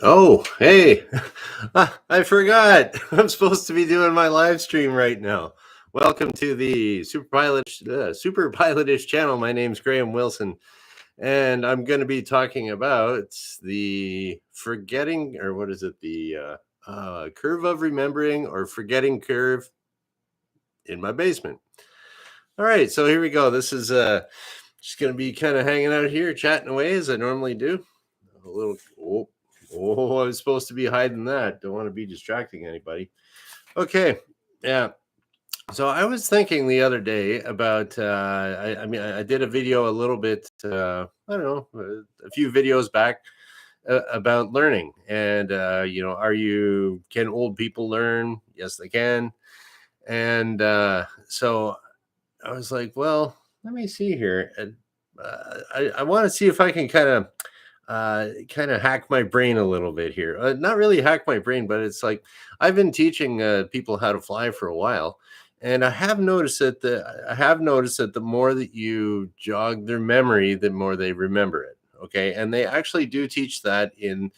Oh, hey, I forgot. I'm supposed to be doing my live stream right now. Welcome to the superpilotish channel. My name's Graham Wilson, and I'm going to be talking about the forgetting, or what is it, the curve of remembering or forgetting curve in my basement. All right, so here we go. This is just going to be kind of hanging out here, chatting away as I normally do. A little, I was supposed to be hiding that. Don't want to be distracting anybody. Okay, yeah. So I was thinking the other day about, I did a video a little bit, I don't know, a few videos back about learning. And, can old people learn? Yes, they can. And so I was like, well, let me see here. I want to see if I can kind of hack my brain a little bit here. Not really hack my brain, but it's like I've been teaching people how to fly for a while, and I have noticed that the more that you jog their memory, the more they remember it. Okay, and they actually do teach that in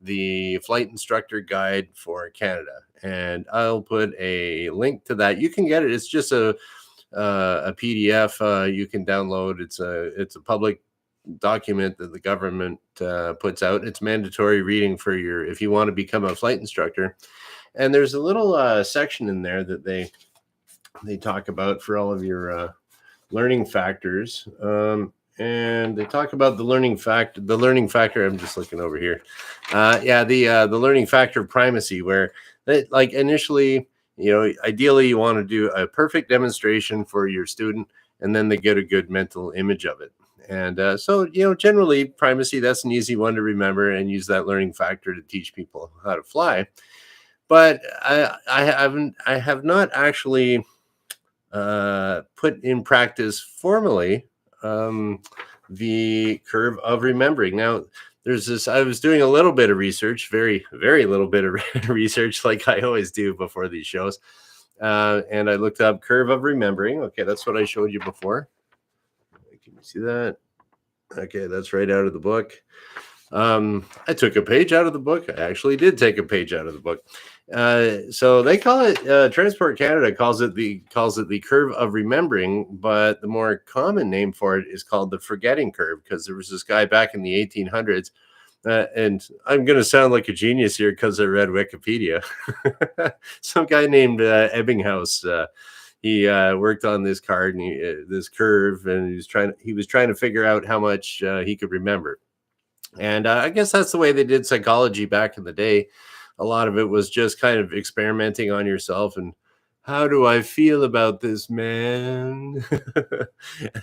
the flight instructor guide for Canada, and I'll put a link to that. You can get it. It's just a PDF you can download. It's a public document that the government puts out. It's mandatory reading for if you want to become a flight instructor. And there's a little section in there that they talk about for all of your learning factors. And they talk about the learning factor. I'm just looking over here. The learning factor of primacy, where like initially, ideally you want to do a perfect demonstration for your student, and then they get a good mental image of it. And generally primacy, that's an easy one to remember and use that learning factor to teach people how to fly. But I have not actually put in practice formally the curve of remembering. Now, I was doing a little bit of research, very, very little bit of research, like I always do before these shows. And I looked up curve of remembering. Okay, that's what I showed you before. Can you see that? Okay, that's right out of the book. I took a page out of the book. I actually did take a page out of the book. So they call it Transport Canada calls it the curve of remembering, but the more common name for it is called the forgetting curve, because there was this guy back in the 1800s. And I'm going to sound like a genius here because I read Wikipedia. Some guy named Ebbinghaus. He worked on this card and this curve, and he was trying to figure out how much he could remember. And I guess that's the way they did psychology back in the day. A lot of it was just kind of experimenting on yourself and how do I feel about this, man?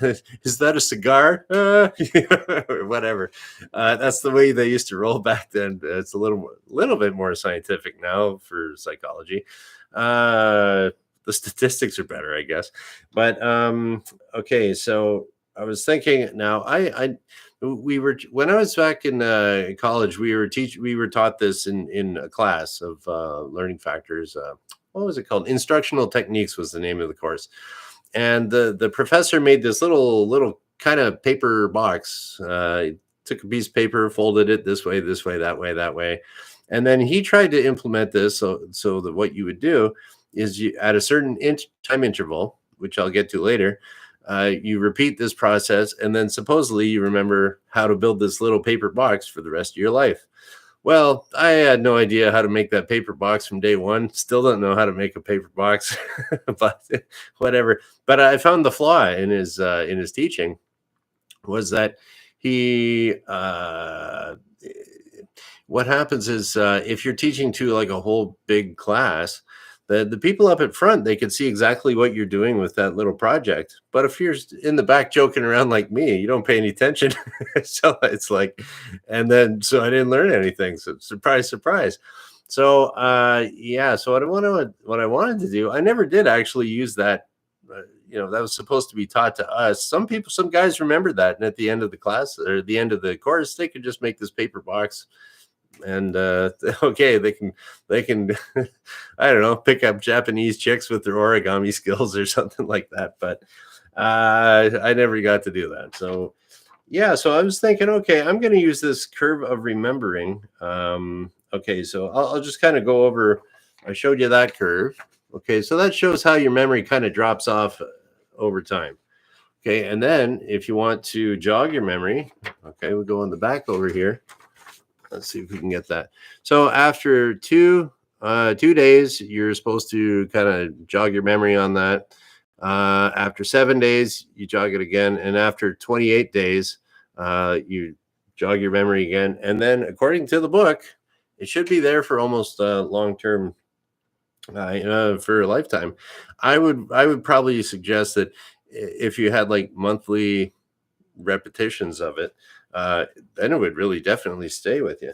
Is that a cigar? Or whatever. That's the way they used to roll back then. It's a little bit more scientific now for psychology. The statistics are better, I guess. But okay, so I was thinking now. When I was back in college, we were taught this in a class of learning factors. What was it called? Instructional techniques was the name of the course. And the professor made this little kind of paper box. Took a piece of paper, folded it this way, that way. And then he tried to implement this so that what you would do is at a certain time interval, which I'll get to later, you repeat this process, and then supposedly you remember how to build this little paper box for the rest of your life. Well, I had no idea how to make that paper box from day one. Still don't know how to make a paper box, but whatever. But I found the flaw in his teaching was that what happens is if you're teaching to like a whole big class, the people up at front, they can see exactly what you're doing with that little project. But if you're in the back joking around like me, you don't pay any attention. So it's like, so I didn't learn anything. So surprise, surprise. So so what I wanted to do, I never did actually use that. That was supposed to be taught to us. Some guys remember that, and at the end of the class or the end of the course, they could just make this paper box. And okay, they can I don't know, pick up Japanese chicks with their origami skills or something like that. But I never got to do that. So Yeah, so I was thinking, okay, I'm going to use this curve of remembering. Okay, so I'll just kind of go over. I showed you that curve. Okay, so that shows how your memory kind of drops off over time. Okay, and then if you want to jog your memory, okay, we'll go on the back over here. Let's see if we can get that. So after 2 days, you're supposed to kind of jog your memory on that. After 7 days, you jog it again, and after 28 days, you jog your memory again. And then, according to the book, it should be there for almost long term, for a lifetime. I would probably suggest that if you had like monthly repetitions of it, then it would really definitely stay with you,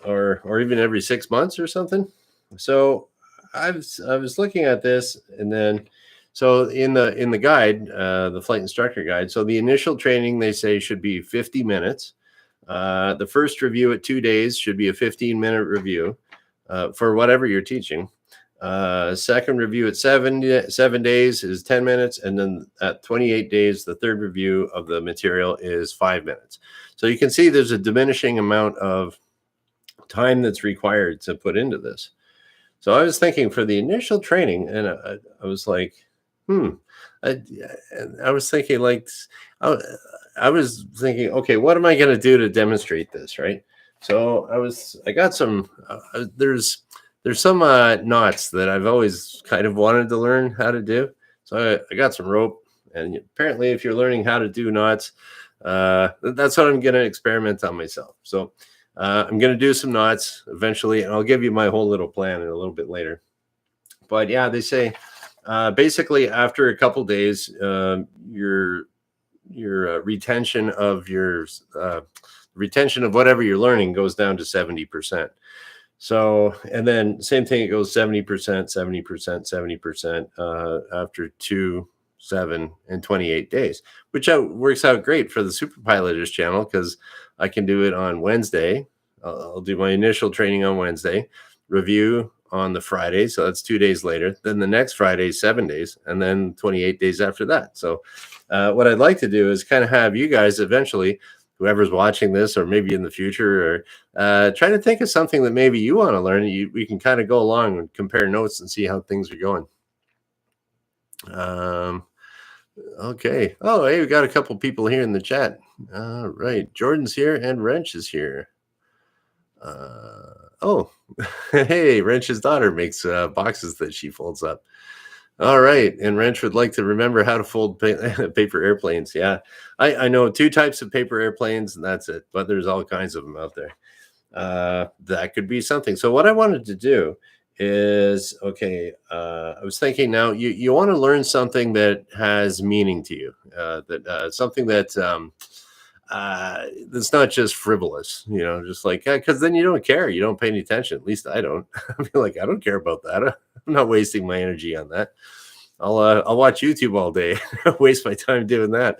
or even every 6 months or something. So I was looking at this, and then so in the guide, the flight instructor guide. So the initial training they say should be 50 minutes. The first review at 2 days should be a 15-minute review for whatever you're teaching. Second review at 7 days is 10 minutes, and then at 28 days, the third review of the material is 5 minutes. So you can see there's a diminishing amount of time that's required to put into this. So I was thinking for the initial training, and I was like, I, I was thinking like, I, I was thinking, okay, what am I going to do to demonstrate this, right? So I got some. There's some knots that I've always kind of wanted to learn how to do. So I got some rope, and apparently, if you're learning how to do knots, that's what I'm going to experiment on myself. So I'm going to do some knots eventually, and I'll give you my whole little plan in a little bit later. But yeah, they say basically after a couple days, your retention of retention of whatever you're learning goes down to 70%. So, and then same thing, it goes 70%, 70%, 70% after 2, 7, and 28 days, which works out great for the superpilotish channel because I can do it on Wednesday. I'll do my initial training on Wednesday, review on the Friday. So that's 2 days later. Then the next Friday, 7 days, and then 28 days after that. So what I'd like to do is kind of have you guys eventually, whoever's watching this, or maybe in the future, or try to think of something that maybe you want to learn. We can kind of go along and compare notes and see how things are going. Okay. Oh, hey, we got a couple people here in the chat. All right. Jordan's here and Wrench is here. Oh, hey, Wrench's daughter makes boxes that she folds up. All right. And Wrench would like to remember how to fold paper airplanes. Yeah. I know 2 types of paper airplanes, and that's it. But there's all kinds of them out there. That could be something. So what I wanted to do is, okay, I was thinking now you want to learn something that has meaning to you, something that that's not just frivolous, just like, because then you don't care. You don't pay any attention. At least I don't. I feel like I don't care about that. I'm not wasting my energy on that. I'll watch YouTube all day. Waste my time doing that.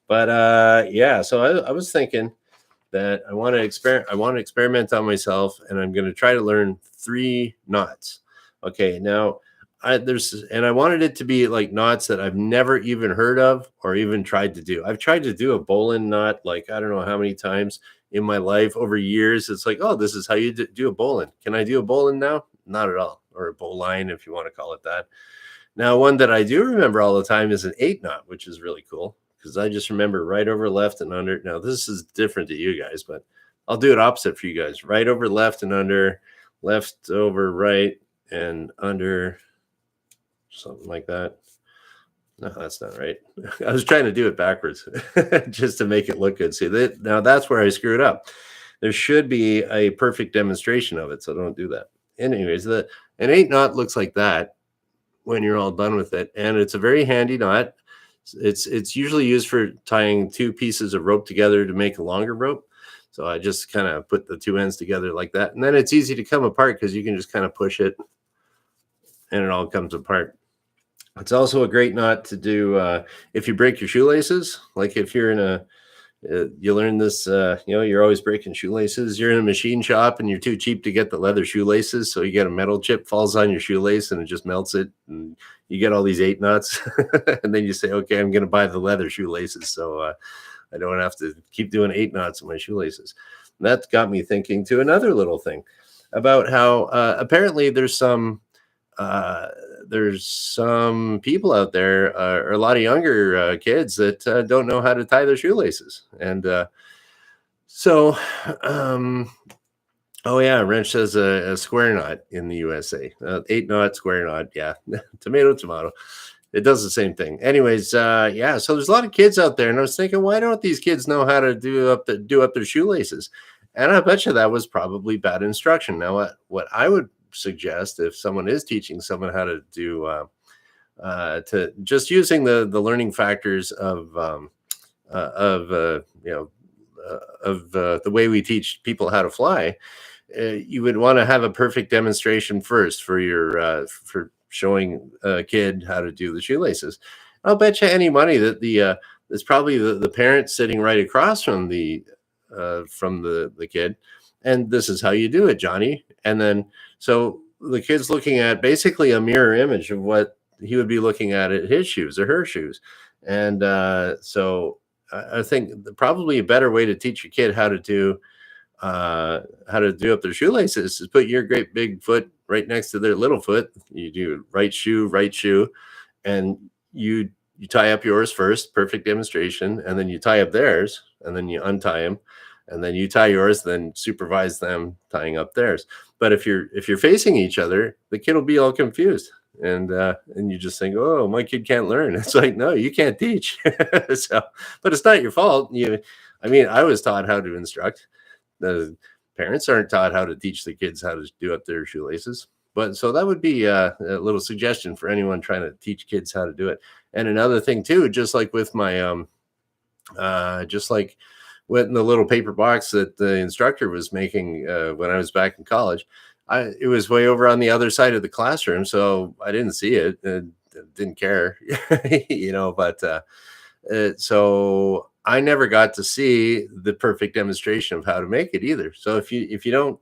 But yeah, so I was thinking that I want to experiment on myself, and I'm going to try to learn 3 knots. Okay, now I wanted it to be like knots that I've never even heard of or even tried to do. I've tried to do a bowline knot, like I don't know how many times in my life over years. It's like, oh, this is how you do a bowline. Can I do a bowline now? Not at all. Or a bowline, if you want to call it that. Now, one that I do remember all the time is an 8 knot, which is really cool because I just remember right over, left, and under. Now, this is different to you guys, but I'll do it opposite for you guys. Right over, left, and under, left over, right, and under, something like that. No, that's not right. I was trying to do it backwards just to make it look good. See, now that's where I screwed up. There should be a perfect demonstration of it, so don't do that. Anyways, an 8 knot looks like that when you're all done with it, and it's a very handy knot. It's usually used for tying 2 pieces of rope together to make a longer rope. So I just kind of put the 2 ends together like that, and then it's easy to come apart because you can just kind of push it and it all comes apart. It's also a great knot to do if you break your shoelaces. Like if you're in you learn this, you're always breaking shoelaces. You're in a machine shop and you're too cheap to get the leather shoelaces. So you get a metal chip, falls on your shoelace, and it just melts it. And you get all these 8 knots. And then you say, okay, I'm going to buy the leather shoelaces. So I don't have to keep doing 8 knots in my shoelaces. That got me thinking to another little thing about how apparently uh, there's some people out there, or a lot of younger kids that don't know how to tie their shoelaces. And so, um, oh yeah, wrench says a square knot in the USA, 8 knot square knot. Yeah, tomato, tomato. It does the same thing. Anyways, yeah. So there's a lot of kids out there, and I was thinking, why don't these kids know how to do up their shoelaces? And I bet you that was probably bad instruction. Now, what I would suggest if someone is teaching someone how to do to just using the learning factors of the way we teach people how to fly, you would want to have a perfect demonstration first for your for showing a kid how to do the shoelaces. I'll bet you any money that there's probably the parent sitting right across from the kid, and this is how you do it, Johnny. And then so the kid's looking at basically a mirror image of what he would be looking at his shoes or her shoes. And so I think probably a better way to teach a kid how to do up their shoelaces is put your great big foot right next to their little foot. You do right shoe, and you tie up yours first, perfect demonstration, and then you tie up theirs, and then you untie them, and then you tie yours, then supervise them tying up theirs. But if you're facing each other, the kid will be all confused, and you just think, oh, my kid can't learn. It's like, no, you can't teach. So, but it's not your fault. I mean, I was taught how to instruct. The parents aren't taught how to teach the kids how to do up their shoelaces. But so that would be a little suggestion for anyone trying to teach kids how to do it. And another thing too, just like with my just like with the little paper box that the instructor was making when I was back in college, it was way over on the other side of the classroom, so I didn't see it and didn't care, But so I never got to see the perfect demonstration of how to make it either. So if you don't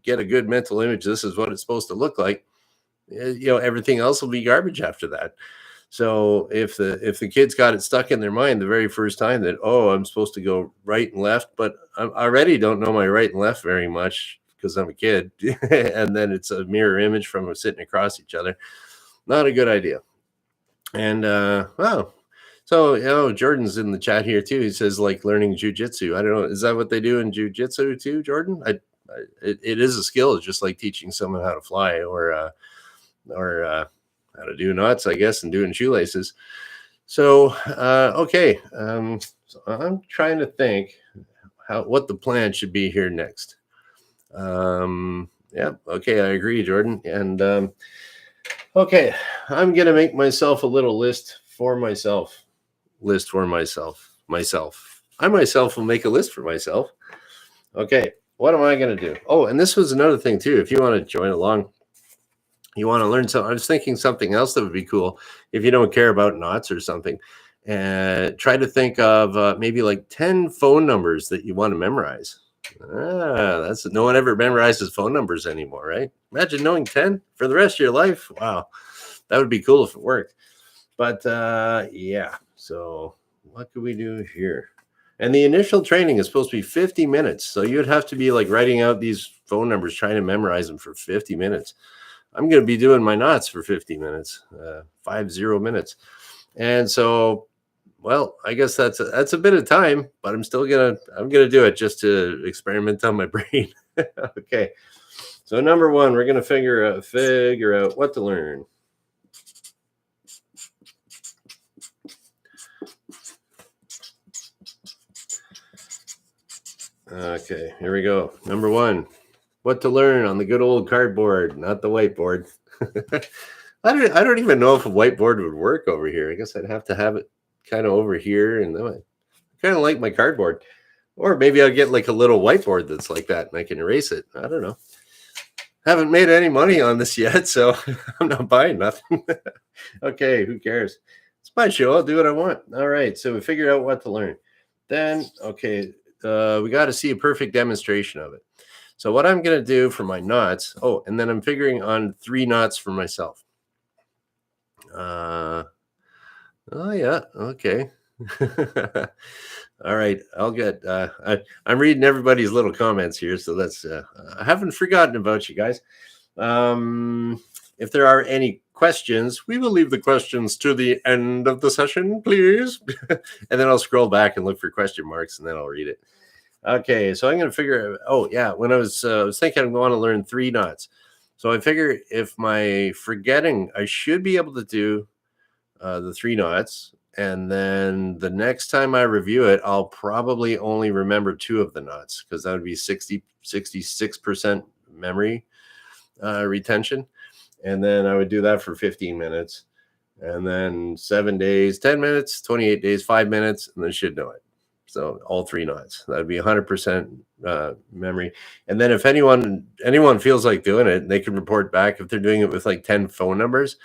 get a good mental image, this is what it's supposed to look like. Everything else will be garbage after that. So if the kids got it stuck in their mind the very first time that, oh, I'm supposed to go right and left, but I already don't know my right and left very much because I'm a kid, and then it's a mirror image from sitting across each other, not a good idea. And wow. So, Jordan's in the chat here too. He says like learning jujitsu. I don't know. Is that what they do in jujitsu too, Jordan? It is a skill, just like teaching someone how to fly or how to do knots, I guess, and doing shoelaces. So, okay. So I'm trying to think what the plan should be here next. Yeah. Okay. I agree, Jordan. And okay, I'm gonna make myself a little list for myself. I myself will make a list for myself. Okay, what am I going to do? Oh, and this was another thing too. If you want to join along, you want to learn something. I was thinking something else that would be cool if you don't care about knots or something. And try to think of maybe like 10 phone numbers that you want to memorize. That's no one ever memorizes phone numbers anymore, right? Imagine knowing 10 for the rest of your life. Wow, that would be cool if it worked. But yeah, so what could we do here? And the initial training is supposed to be 50 minutes. So you'd have to be like writing out these phone numbers, trying to memorize them for 50 minutes. I'm going to be doing my knots for 50 minutes, 50 minutes. And so, well, I guess that's a bit of time, but I'm going to do it just to experiment on my brain. Okay. So number one, we're going to figure out what to learn. Okay, here we go. Number one, what to learn on the good old cardboard, not the whiteboard. I don't even know if a whiteboard would work over here. I guess I'd have to have it kind of over here, and then I kind of like my cardboard. Or maybe I'll get like a little whiteboard that's like that and I can erase it. I don't know. Haven't made any money on this yet, so I'm not buying nothing. Okay, who cares? It's my show. I'll do what I want. All right, so we figured out what to learn. Then, okay, we got to see a perfect demonstration of it. So what I'm going to do for my knots, and then I'm figuring on 3 knots for myself. Oh, yeah, okay. All right, I'll get. I'm reading everybody's little comments here, so that's. I haven't forgotten about you guys. If there are any questions, we will leave the questions to the end of the session, please. And then I'll scroll back and look for question marks, and then I'll read it. Okay, so I'm going to figure. Oh yeah, when I was thinking I want to learn 3 knots, so I figure if my forgetting, I should be able to do the 3 knots, and then the next time I review it, I'll probably only remember 2 of the knots, because that would be 66% memory retention. And then I would do that for 15 minutes, and then 7 days, 10 minutes, 28 days, 5 minutes, and then should know it. So all 3 knots, that'd be 100% memory. And then if anyone feels like doing it, they can report back. If they're doing it with like 10 phone numbers,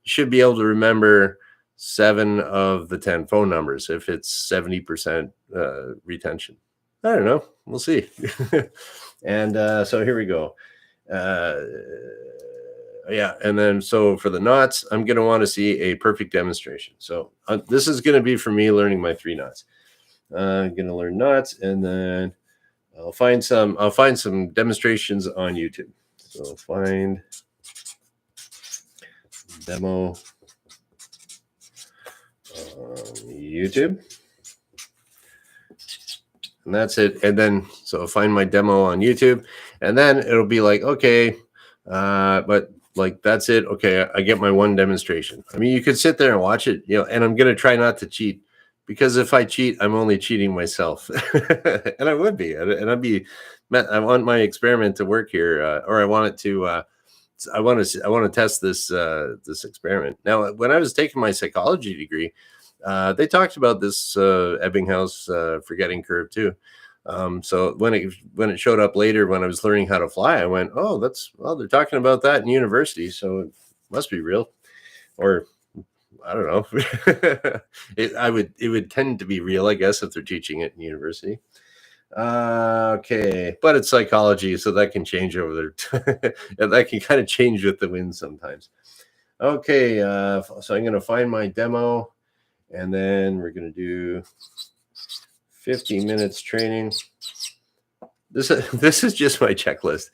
you should be able to remember 7 of the 10 phone numbers if it's 70% retention. I don't know. We'll see. And so here we go. Yeah, and then so for the knots, I'm going to want to see a perfect demonstration. So this is going to be for me learning my 3 knots. I'm going to learn knots, and then I'll find some demonstrations on YouTube. So find demo YouTube, and that's it. And then so find my demo on YouTube, and then it'll be like, okay, but like that's it. Okay, I get my 1 demonstration. I mean, you could sit there and watch it, and I'm gonna try not to cheat, because if I cheat, I'm only cheating myself. And I would be, and I'd be. I want my experiment to work here, or I want it to. I want to test this experiment. Now, when I was taking my psychology degree, they talked about this Ebbinghaus forgetting curve too. So when it showed up later when I was learning how to fly, I went, oh, they're talking about that in university, so it must be real, or I don't know. It would tend to be real, I guess, if they're teaching it in university. Okay, but it's psychology, so that can change over there. That can kind of change with the wind sometimes. Okay, so I'm going to find my demo, and then we're going to do 50 minutes training. This is just my checklist.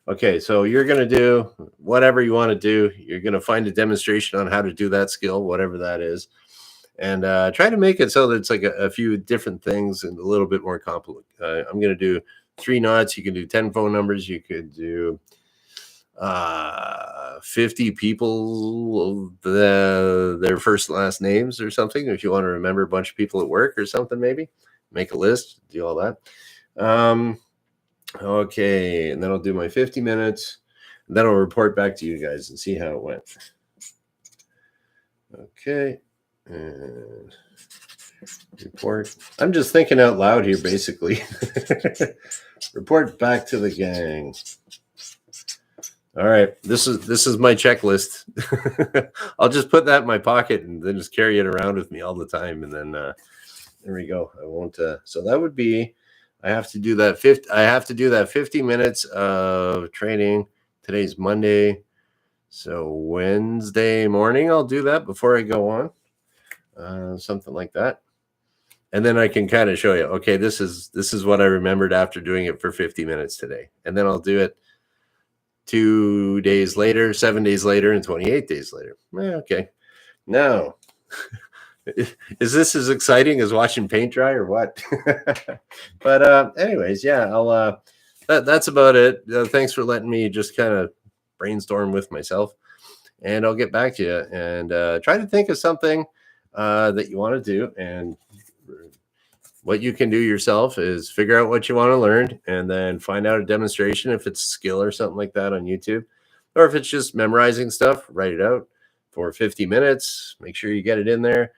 Okay, so you're going to do whatever you want to do. You're going to find a demonstration on how to do that skill, whatever that is. And try to make it so that it's like a few different things and a little bit more complicated. I'm going to do 3 knots. You can do 10 phone numbers. You could do 50 people, their first and last names or something. If you want to remember a bunch of people at work or something, maybe make a list, do all that. Okay, and then I'll do my 50 minutes. And then I'll report back to you guys and see how it went. Okay. And report. I'm just thinking out loud here, basically. Report back to the gang. All right, this is my checklist. I'll just put that in my pocket and then just carry it around with me all the time. And then there we go. I won't. So that would be. I have to do that 50 minutes of training. Today's Monday, so Wednesday morning I'll do that before I go on. Something like that, and then I can kind of show you, okay, this is what I remembered after doing it for 50 minutes today, and then I'll do it 2 days later, 7 days later, and 28 days later. Okay, now is this as exciting as watching paint dry or what? But anyways, yeah, I'll that's about it. Thanks for letting me just kind of brainstorm with myself, and I'll get back to you and try to think of something that you want to do. And what you can do yourself is figure out what you want to learn, and then find out a demonstration if it's skill or something like that on YouTube, or if it's just memorizing stuff, write it out for 50 minutes, make sure you get it in there,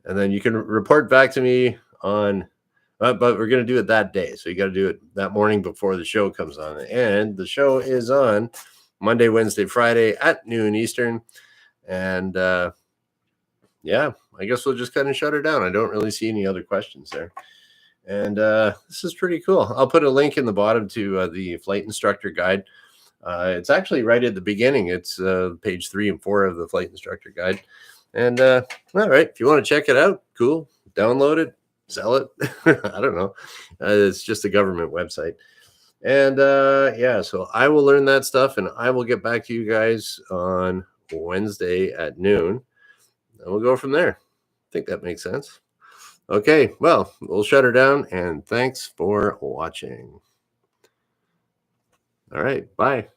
and then you can report back to me on but we're going to do it that day, so you got to do it that morning before the show comes on. And the show is on Monday, Wednesday, Friday at noon Eastern. And yeah, I guess we'll just kind of shut her down. I don't really see any other questions there. And this is pretty cool. I'll put a link in the bottom to the flight instructor guide. It's actually right at the beginning. It's page 3 and 4 of the flight instructor guide. And all right, if you want to check it out, cool. Download it, sell it. I don't know. It's just a government website. And yeah, so I will learn that stuff and I will get back to you guys on Wednesday at noon. And we'll go from there. I think that makes sense. Okay, well, we'll shut her down and thanks for watching. All right, bye.